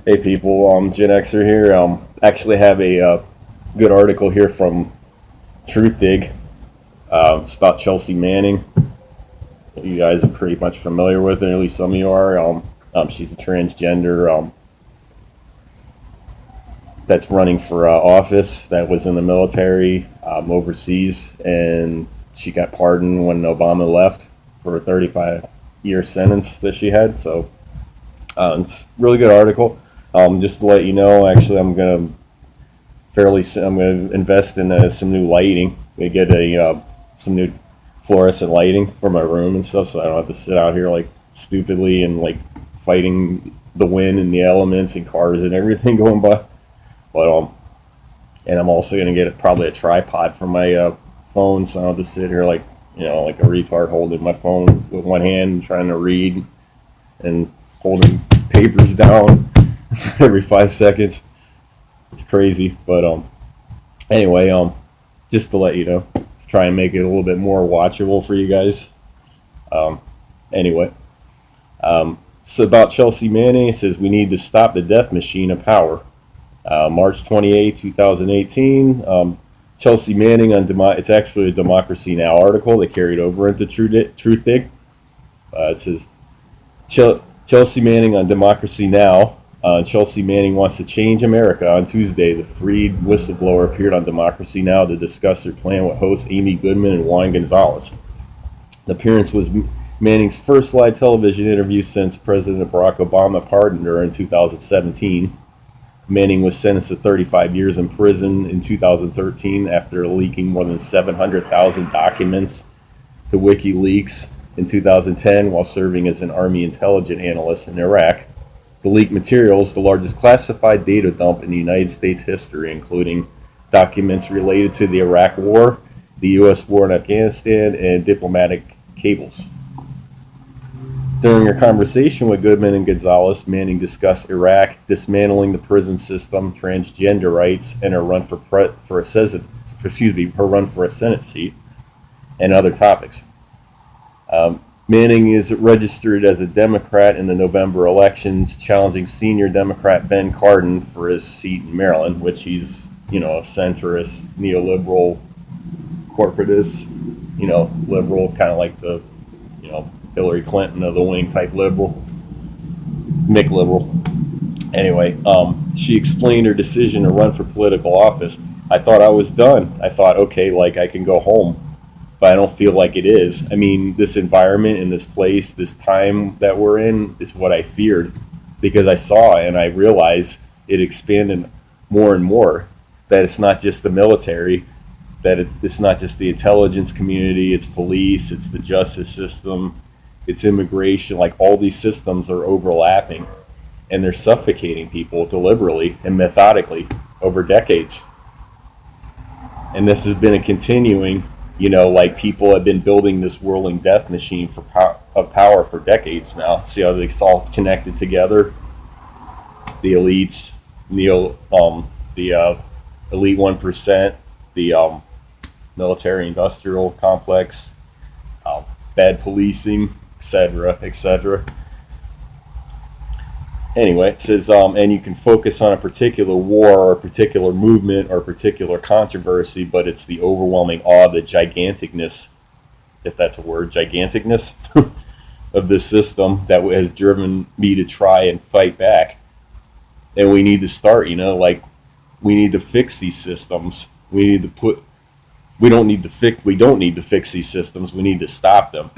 Hey people, Gen Xer here. Actually have a good article here from Truth Dig. It's about Chelsea Manning. You guys are pretty much familiar with her, at least some of you are. She's a transgender that's running for office. That was in the military overseas, and she got pardoned when Obama left for a 35-year sentence that she had. So it's a really good article. Just to let you know, actually, I'm going to invest in some new lighting. We get some new fluorescent lighting for my room and stuff, so I don't have to sit out here like stupidly and like fighting the wind and the elements and cars and everything going by. But and I'm also going to get probably a tripod for my phone, so I don't have to sit here like like a retard holding my phone with one hand and trying to read and holding papers down every 5 seconds. It's crazy, but anyway, just to let you know, try and make it a little bit more watchable for you guys. Um, anyway, so about Chelsea Manning, it says we need to stop the death machine of power. March 28, 2018. Chelsea Manning on it's actually a Democracy Now article they carried over into Truth Dig. It says Chelsea Manning on Democracy Now. Chelsea Manning wants to change America. On Tuesday, the freed whistleblower appeared on Democracy Now! To discuss her plan with hosts Amy Goodman and Juan Gonzalez. The appearance was Manning's first live television interview since President Barack Obama pardoned her in 2017. Manning was sentenced to 35 years in prison in 2013 after leaking more than 700,000 documents to WikiLeaks in 2010 while serving as an Army intelligence analyst in Iraq. The leaked material is the largest classified data dump in United States history, including documents related to the Iraq War, the U.S. war in Afghanistan, and diplomatic cables. During a conversation with Goodman and Gonzalez, Manning discussed Iraq, dismantling the prison system, transgender rights, and her run for a Senate seat, and other topics. Manning is registered as a Democrat in the November elections, challenging senior Democrat Ben Cardin for his seat in Maryland, which he's, a centrist, neoliberal, corporatist, liberal, kind of like the, Hillary Clinton of the wing type liberal, Mick liberal. Anyway, she explained her decision to run for political office. I thought I was done. I thought, okay, like I can go home. But I don't feel like it is. I mean, this environment and this place, this time that we're in is what I feared because I saw and I realized it expanded more and more, that it's not just the military, that it's not just the intelligence community, it's police, it's the justice system, it's immigration, like all these systems are overlapping and they're suffocating people deliberately and methodically over decades. And this has been a continuing, like people have been building this whirling death machine of power for decades now. See how it's all connected together? The elites, the elite 1%, the military-industrial complex, bad policing, etc., etc. Anyway, it says, and you can focus on a particular war or a particular movement or a particular controversy, but it's the overwhelming awe, the giganticness, if that's a word, giganticness of this system that has driven me to try and fight back. And we need to start, we need to fix these systems. We don't need to fix these systems. We need to stop them.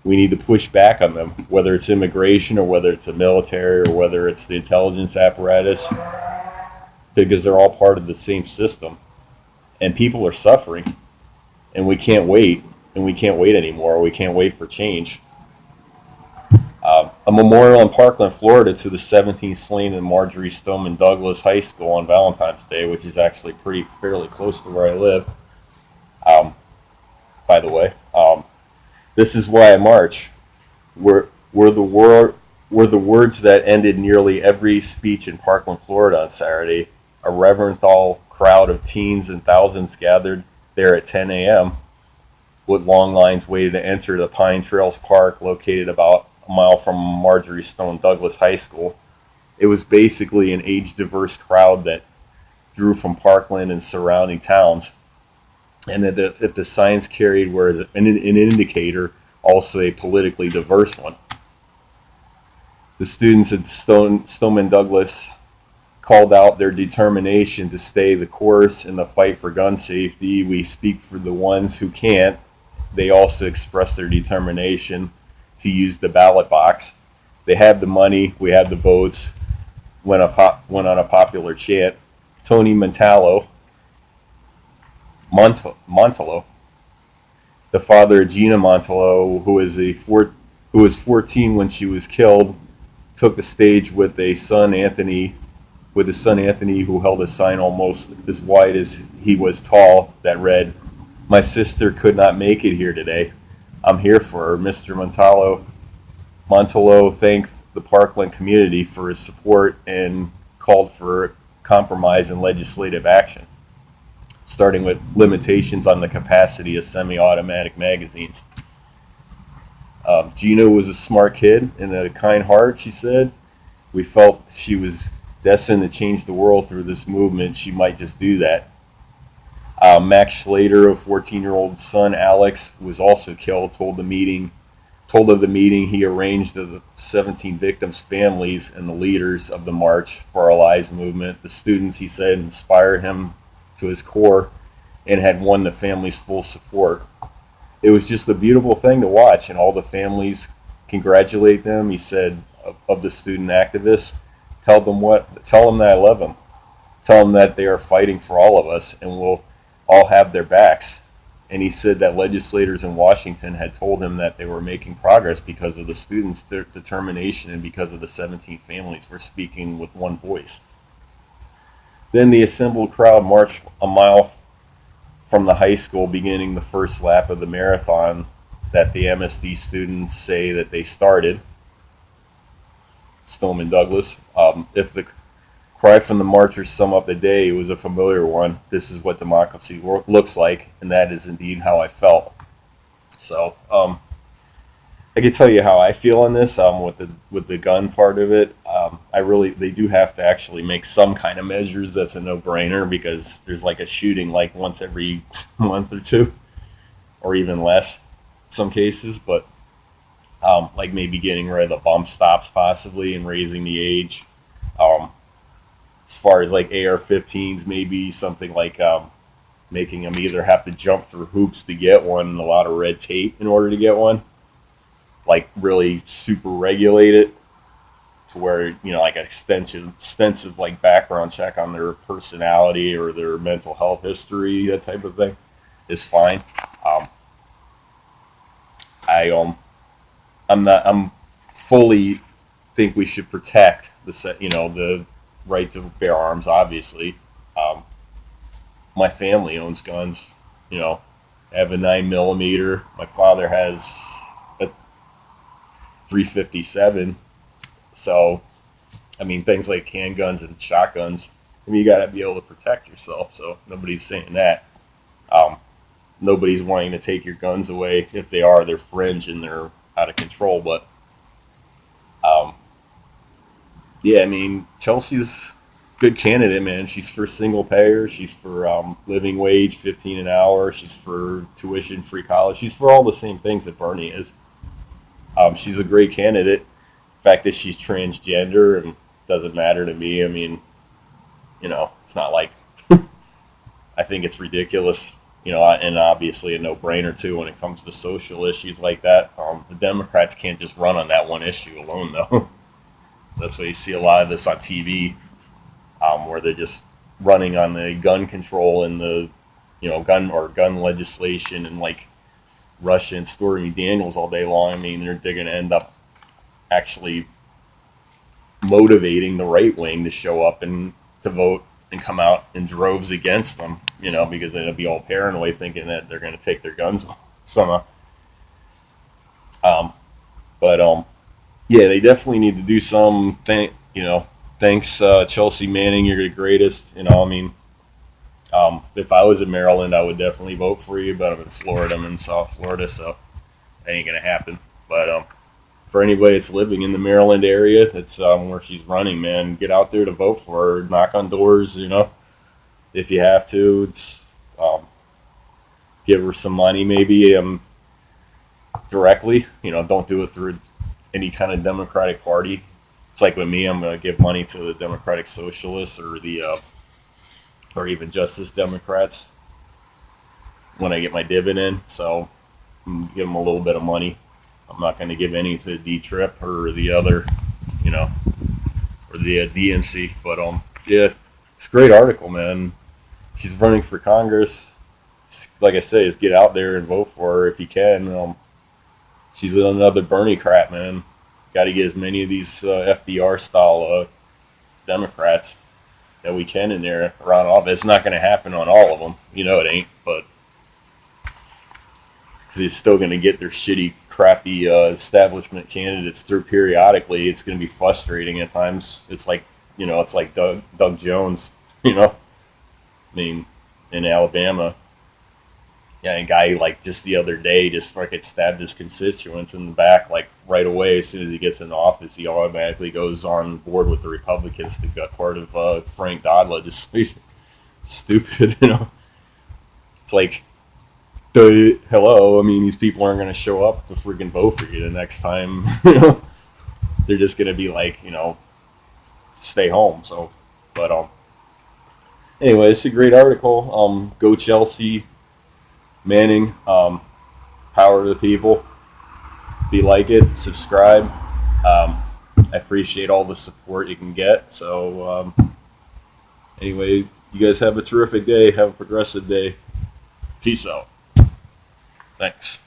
We need to push back on them, whether it's immigration or whether it's the military or whether it's the intelligence apparatus, because they're all part of the same system. And people are suffering, and we can't wait, anymore. We can't wait for change. A memorial in Parkland, Florida to the 17th slain in Marjory Stoneman Douglas High School on Valentine's Day, which is actually fairly close to where I live, by the way. This is why I march. Were the words that ended nearly every speech in Parkland, Florida on Saturday. A reverent-all crowd of teens and thousands gathered there at 10 a.m. with long lines waited to enter the Pine Trails Park, located about a mile from Marjory Stone Douglas High School. It was basically an age-diverse crowd that drew from Parkland and surrounding towns, and that if the signs carried were an indicator, also a politically diverse one. The students at Stoneman Douglas called out their determination to stay the course in the fight for gun safety. We speak for the ones who can't. They also expressed their determination to use the ballot box. They have the money, we have the votes, went on a popular chant. Tony Montallo, the father of Gina Montallo, who was 14 when she was killed, took the stage with his son Anthony, who held a sign almost as wide as he was tall that read, "My sister could not make it here today. I'm here for her." Mr. Montallo thanked the Parkland community for his support and called for compromise and legislative action, starting with limitations on the capacity of semi-automatic magazines. Gina was a smart kid and a kind heart, she said. We felt she was destined to change the world through this movement. She might just do that. Max Schlater, a 14-year-old son, Alex, was also killed, told of the meeting he arranged of the 17 victims' families and the leaders of the March for Our Lives movement. The students, he said, inspired him to his core and had won the family's full support. It was just a beautiful thing to watch, and all the families congratulate them. He said of the student activists, tell them that I love them. Tell them that they are fighting for all of us and we'll all have their backs. And he said that legislators in Washington had told him that they were making progress because of the students' determination and because of the 17 families were speaking with one voice. Then the assembled crowd marched a mile from the high school, beginning the first lap of the marathon that the MSD students say that they started. Stoneman Douglas. If the cry from the marchers sum up the day, it was a familiar one. This is what democracy looks like, and that is indeed how I felt. So I can tell you how I feel on this with the gun part of it. They do have to actually make some kind of measures. That's a no-brainer because there's like a shooting like once every month or two, or even less in some cases. But like maybe getting rid of the bump stops possibly and raising the age. As far as like AR-15s, maybe something like making them either have to jump through hoops to get one and a lot of red tape in order to get one, like really super regulate it to where, like an extensive like background check on their personality or their mental health history, that type of thing is fine. I'm fully think we should protect the right to bear arms, obviously. My family owns guns. I have a 9mm. My father has a 357. So, things like handguns and shotguns, you got to be able to protect yourself. So nobody's saying that. Nobody's wanting to take your guns away. If they are, they're fringe and they're out of control. But Chelsea's good candidate, man. She's for single payer. She's for living wage, 15 an hour. She's for tuition-free college. She's for all the same things that Bernie is. She's a great candidate. The fact that she's transgender and doesn't matter to me. It's not like I think it's ridiculous. And obviously a no-brainer too when it comes to social issues like that. The Democrats can't just run on that one issue alone, though. That's why you see a lot of this on TV, where they're just running on the gun control and the, gun legislation and like Russia and Stormy Daniels all day long. They're going to end up actually motivating the right wing to show up and to vote and come out in droves against them, because they'll be all paranoid thinking that they're going to take their guns somehow. Yeah, they definitely need to do something. Thanks, Chelsea Manning, you're the greatest. If I was in Maryland, I would definitely vote for you, but I'm in Florida. I'm in South Florida, so that ain't gonna happen. But for anybody that's living in the Maryland area, that's where she's running, man. Get out there to vote for her. Knock on doors, if you have to. It's, give her some money, maybe directly. Don't do it through any kind of Democratic Party. It's like with me, I'm going to give money to the Democratic Socialists or or even Justice Democrats when I get my dividend. So give them a little bit of money. I'm not going to give any to D-Trip or the other, or the DNC. But yeah, it's a great article, man. She's running for Congress. Like I say, is get out there and vote for her if you can. She's another Bernie crap, man. Got to get as many of these FDR style Democrats that we can in there around office. It's not going to happen on all of them, it ain't. But because they're still going to get their shitty, crappy establishment candidates through periodically. It's going to be frustrating at times. It's like it's like Doug Jones, I mean, in Alabama. Yeah, a guy like just the other day just fucking stabbed his constituents in the back like right away. As soon as he gets in office, he automatically goes on board with the Republicans that got part of Frank Dodd legislation. Stupid, It's like, hello. I mean, these people aren't going to show up to freaking vote for you the next time. They're just going to be like, stay home. So, but anyway, it's a great article. Go Chelsea. Manning, power to the people. If you like it, subscribe. I appreciate all the support you can get. So anyway, you guys have a terrific day. Have a progressive day. Peace out. Thanks.